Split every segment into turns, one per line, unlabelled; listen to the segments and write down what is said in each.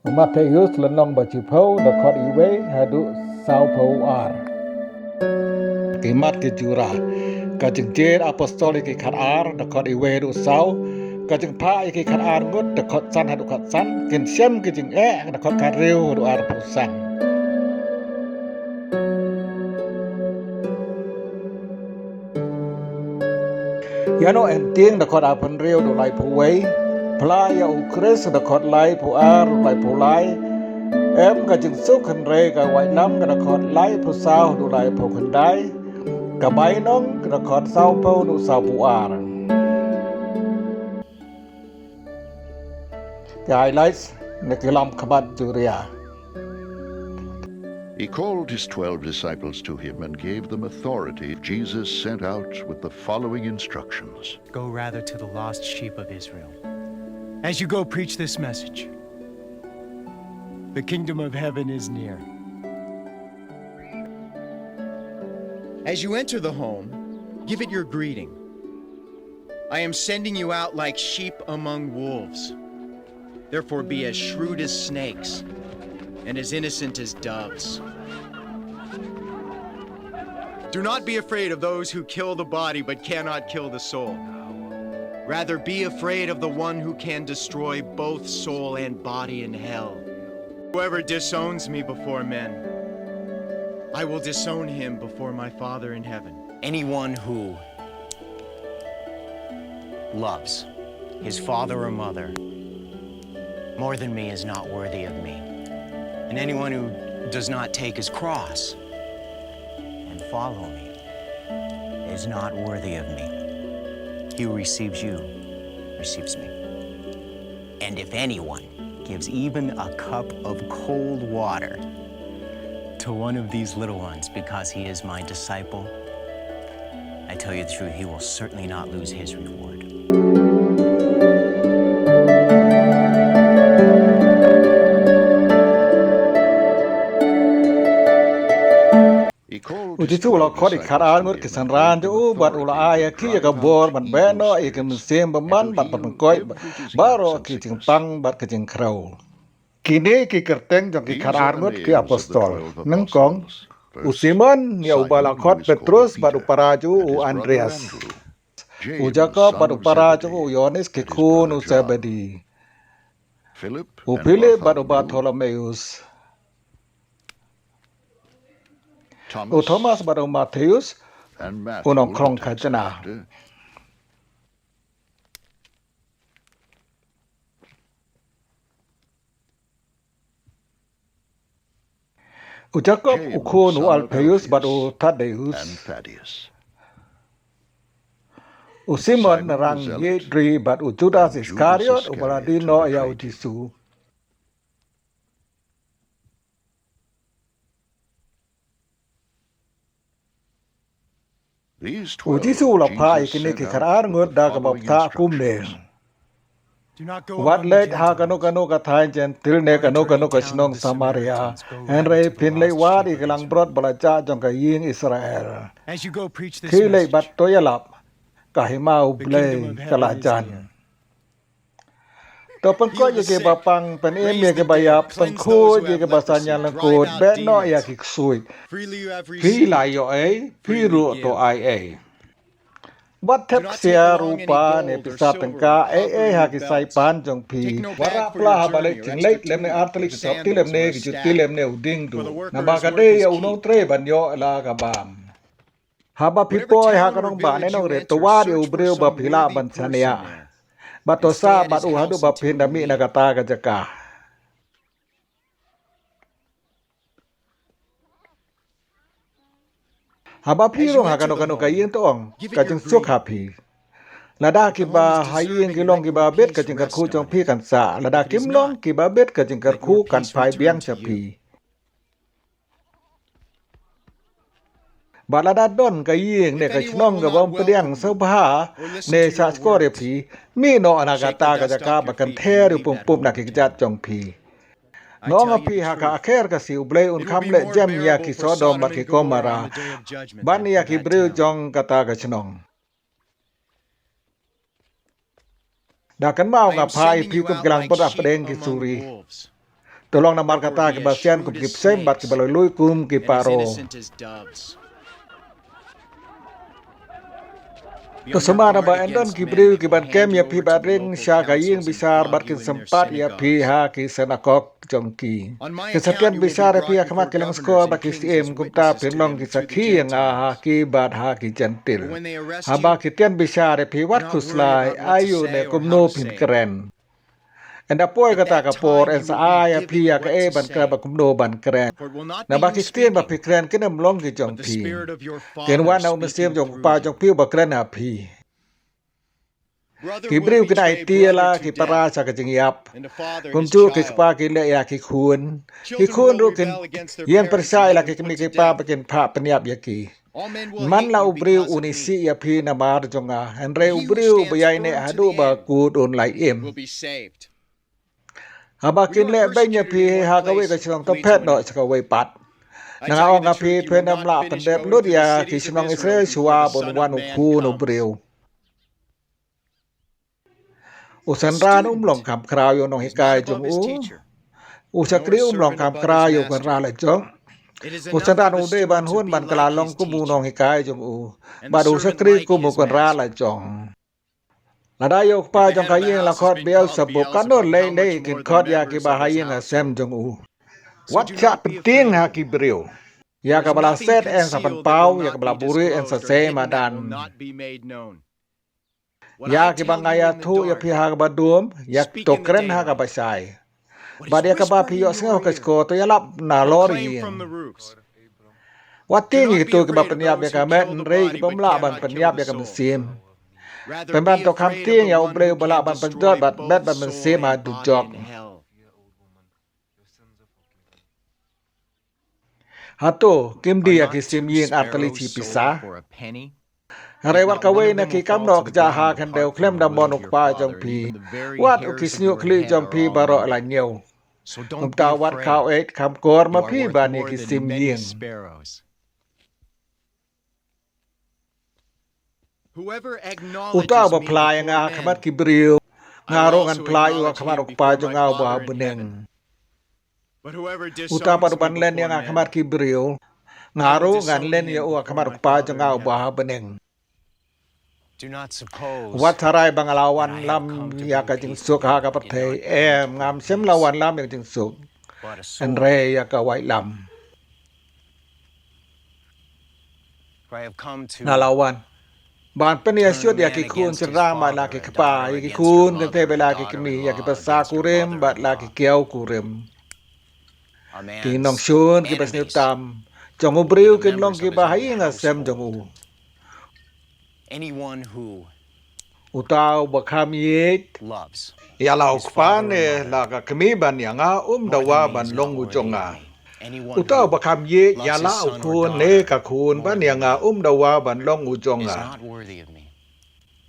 Matheus lenong bachipau da khot iwe hadu sau pau ar. Kimat ke JURA ka Jingjied Apostol ke Khat-ar da khot iwe hadu sau ka Jingphah ke Khat-ar ngut da khot san hadu khot san kin shemki jingeh da khot kareu hadu ar pusan. Iano en tieng da khot apan reu do lai puwei Phla ya Khrist da khot lai pu ar lai pu lai em ka jingsuk hynrei ka waitlam ka khot lai pu sao do lai pu khandai ka bainong ka khot sao pu do sao pu ar. The highlights nekilam khabat JURA.
He called his 12 disciples to him and gave them authority. Jesus sent out with the following instructions.
Go rather to the lost sheep of Israel. As you go, preach this message. The kingdom of heaven is near. As you enter the home, give it your greeting. I am sending you out like sheep among wolves. Therefore be as shrewd as snakes and as innocent as doves. Do not be afraid of those who kill the body but cannot kill the soul. Rather be afraid of the one who can destroy both soul and body in hell. Whoever disowns me before men, I will disown him before my Father in heaven. Anyone who loves his father or mother more than me is not worthy of me. And anyone who does not take his cross and follow me is not worthy of me. He who receives you receives me. And if anyone gives even a cup of cold water to one of these little ones because he is my disciple, I tell you the truth, he will certainly not lose his reward.
Ujitu ulah khot Khat-ar ngut kisan ran ju bat ulah aya ki ka bor ban beno ik mesem beman bat pengkoi baro ki jingpang bat ke jingkrau. Kini ki kerteng jong ki Khat-ar ngut ki Apostol nengkong Simon ya ubala khot Petrus bat uparaju u Andreas. Jacob bat uparaju u Yohanes ki khun u Zebedi. Philip bat Bartholomeus. Thomas bat Matheus unong krong kajana. Jacob ukun Alphaeus bat Thaddeus. Simon rang Yedri bat Judas Iscariot ubaladino ya Jisu. Jisu ulah pai kini ki Khat-ar ngut da ka bapta kumne. Wat leit ha kanu ka thai jen til ne kanu ka snong Samaria. Hynrei pin lei wat iklang brot balaja jong ka ying Israel. Ki lei bat toyalap ka himau blei kalajan. To pengko je ke bapang pen em ye ke bayap pengko je ke basanya lengkut beno ya ki ksui. Pi la yo ai pi ru to ai ai. Wat thep sia rupa ne pisat tengka ha ki sai pan jong pi. Wara Phla balik jing leit lem ne artlik sop ti lem ne ki ti lem ne uding du. Na ba ka de ya unong tre ban yo la ka bam. Haba pipoi ha kanong ba ne no re to wa de ubreu ba phila ban chania. Batosa bat uhadu bapin dami nagata kajaka. Haba pirong hakano kayin toong kajeng suk hapi. Lada kiba hayin kilong kiba bet kajeng karku jong pi kan sa. Lada kimlong kiba bet kajeng karku kan pai biang chapi. Balada don kaying ne kachnong ka bom pediang sobha ne sa skore pi mi no anagata ka jaka bakan ther pum na kijat jong pi no nga pi ha ka akher ka si ublei un khamle jam ya ki sodom ba ki komara ban ya ki breu jong kata ka chnong da kan mau nga pai pi kum gelang pot apdeng ki suri tolong namar kata ke basian kum ki psem bat ke baloi kum ki paro to semana ba endon ki briu ki ban kem ya pi badring sya gaying bisar bat kin sempat ya pi ha ki senakok jongki kesatian bisar pi akmat kelang skor ba ki siem kum ta pinlong ki sakhi yang ha ki bad ha ki jantil haba ki tian bisar pi wat kuslai ayu ne kum no pin keren enda poi kata kapor en sa ya pi ya ke ban kra ba kum no ban keren na ba ki stien ba pi keren kin mlong ki jong pi ken wan au mesiem jong pa jong pi ba keren ha pi ki briu ki dai ti la ki para sa ka jing yap kum chu ki pa ki le ya ki khun ru kin yen persai la ki mi ki pa ba kin pha panyap ya ki man la ubriu unisi ya pi na mar jonga hynrei ubriu bayai ne hadu ba ku don lai em habakin le benya pi ha ka we ka chong to phet no cha ka we pat na ong a pi thwen am la pandep lut ya ki chnong Israel suwa bon wan khu no breu usanran long kam krao yo no hikai jong u sakri long kam krao yo kan ra la jong usanran u de ban hun ban kala long ku mu no hikai jong u ba du sakri ku mu kan ra la jong la da yo pa jong ka yin la khot bel sabu kan no le le kin khot ya ki ba ha yin a sem jong u wat cha penting ha ki breu ya ka bala set en sa pan pau ya ka bala buri en sa se ma dan ya ki ba ngaya thu ya pi ha ka ba dum ya to kren ha ka ba sai ba dia ka ba pi yo sngo ka sko to ya lap na lori wat ting ki to ki ba penyap ya ka met rei ki bom la ban penyap ya ka mesim pembantu kamting ya ubre balak ban penjot bat bet ban mensema du jok hato kimdi ya kisim yin artali chi pisa rewat kawe na ki kamno jaha kan deu klem da monuk pa jong pi wat ukisnyu kli jong pi baro la nyeu umta wat kau et kam kor ma pi bani kisim yin Utau ba Phla yang akamat kibriu ngaro ngan Phla yu akamat ukpa jong au ba beneng Utau pa ban len yang akamat kibriu ngaro ngan len yu akamat ukpa jong au ba beneng Wat Trai bangalawan lam ya ka jingsuk ha ka pathe ngam sem lawan lam yang jingsuk hynrei ya ka waitlam na lawan ban penia syut ya ki kun serra ma la ki kpa ya ki kun kan te bela ki kimi ya ki pasa kurem bat la ki kiau kurem ki nong syun ki pasni tam jong ubriu ki nong ki bahai nga sem jong u utau bakam yet ya la ukpan la ka kimi ban ya nga dawa ban long u jonga utau bakam ye ya la ukun ne ka kun ban ya nga dawa ban long u jonga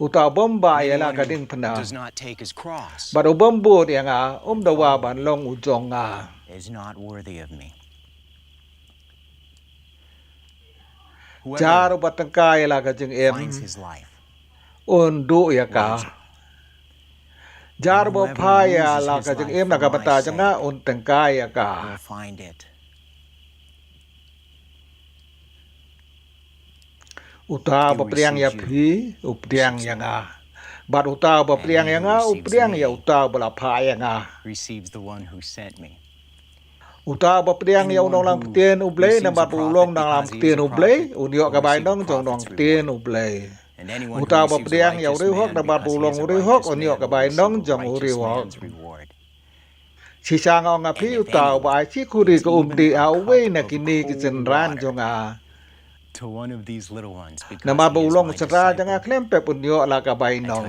utau bomba ya la ka ding pna but bombo ya nga dawa ban long u jonga jaru batangkai la ka jing em undu ya ka jar bo phaya la ka jing em na ka bata janga tangkai ya ka utau bapriang ya phi upriang ya nga bat utau bapriang ya nga upriang ya utau bala phaya nga utau bapriang ya unong lang tien ublei na bat ulong nang lam tien ublei unyo ka bainong jong nong tien ublei utau bapriang ya uri hok na bat ulong uri hok unyo ka bainong jong uri hok si sang ong api utau ba chi kuri ko umdi awe na kini kisenran jong nama bulong serra jangan klempep unyo la ka bainong